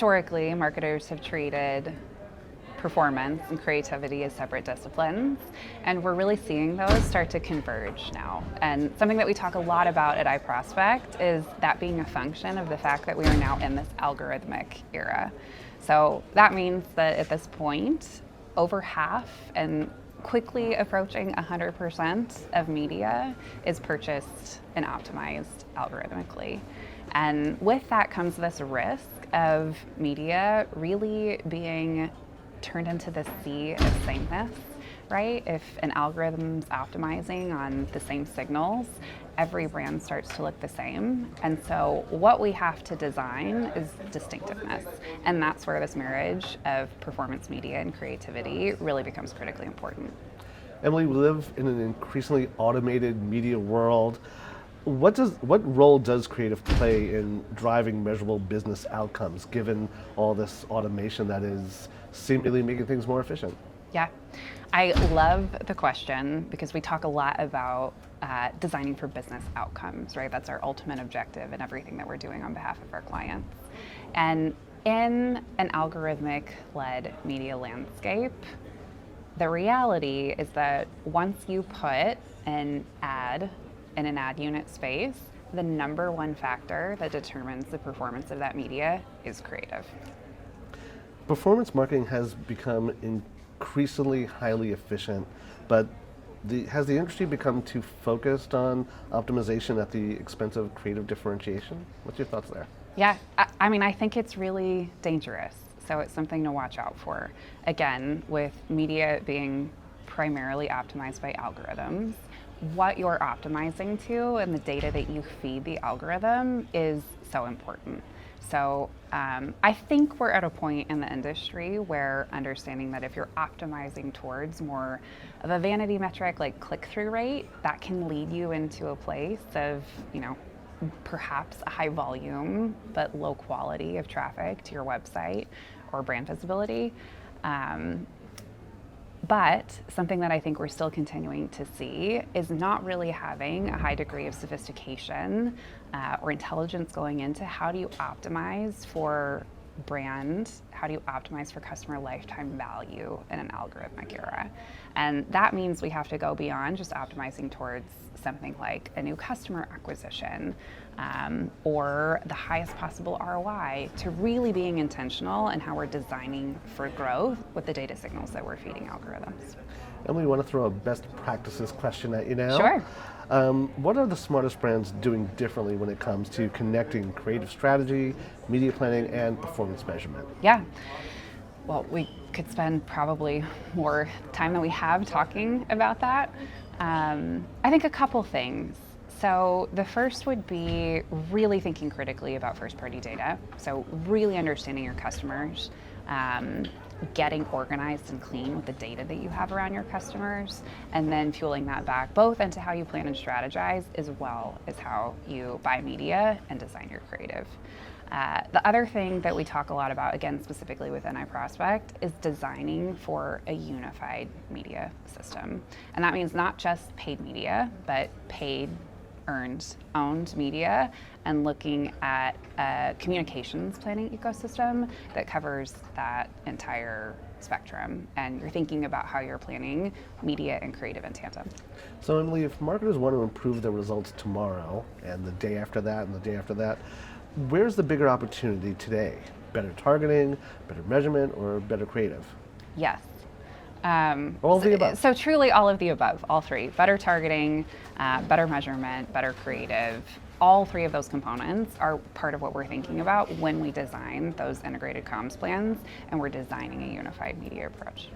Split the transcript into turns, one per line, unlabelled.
historically, marketers have treated performance and creativity as separate disciplines, and we're really seeing those start to converge now. And something that we talk a lot about at iProspect is that being a function of the fact that we are now in this algorithmic era. So that means that at this point, over half and quickly approaching 100% of media is purchased and optimized algorithmically. And with that comes this risk of media really being turned into the sea of sameness, right? If an algorithm's optimizing on the same signals, every brand starts to look the same. And so what we have to design is distinctiveness. And that's where this marriage of performance media and creativity really becomes critically important.
Emily, we live in an increasingly automated media world. What role does creative play in driving measurable business outcomes, given all this automation that is seemingly making things more efficient?
Yeah, I love the question because we talk a lot about designing for business outcomes, right? That's our ultimate objective in everything that we're doing on behalf of our clients. And in an algorithmic-led media landscape, the reality is that once you put an ad in an ad unit space, the number one factor that determines the performance of that media is creative.
Performance marketing has become increasingly highly efficient, but has the industry become too focused on optimization at the expense of creative differentiation? What's your thoughts there?
Yeah, I mean, I think it's really dangerous. So it's something to watch out for. Again, with media being primarily optimized by algorithms, what you're optimizing to and the data that you feed the algorithm is so important. So I think we're at a point in the industry where understanding that if you're optimizing towards more of a vanity metric like click-through rate, that can lead you into a place of, perhaps a high volume but low quality of traffic to your website or brand visibility. But something that I think we're still continuing to see is not really having a high degree of sophistication or intelligence going into how do you optimize for brand, how do you optimize for customer lifetime value in an algorithmic era. And that means we have to go beyond just optimizing towards something like a new customer acquisition or the highest possible ROI to really being intentional in how we're designing for growth with the data signals that we're feeding algorithms.
And we want to throw a best practices question at you now.
Sure.
What are the smartest brands doing differently when it comes to connecting creative strategy, media planning, and performance measurement?
Yeah. Well, we could spend probably more time than we have talking about that. I think a couple things. So the first would be really thinking critically about first-party data. So really understanding your customers, getting organized and clean with the data that you have around your customers, and then fueling that back both into how you plan and strategize as well as how you buy media and design your creative. The other thing that we talk a lot about, again, specifically within iProspect, is designing for a unified media system. And that means not just paid media, but paid, earned, owned media, and looking at a communications planning ecosystem that covers that entire spectrum. And you're thinking about how you're planning media and creative in tandem.
So Emily, if marketers want to improve their results tomorrow, and the day after that, and the day after that, where's the bigger opportunity today? Better targeting, better measurement, or better creative?
Yes.
All of the above.
So truly all of the above, all three. Better targeting, better measurement, better creative. All three of those components are part of what we're thinking about when we design those integrated comms plans and we're designing a unified media approach.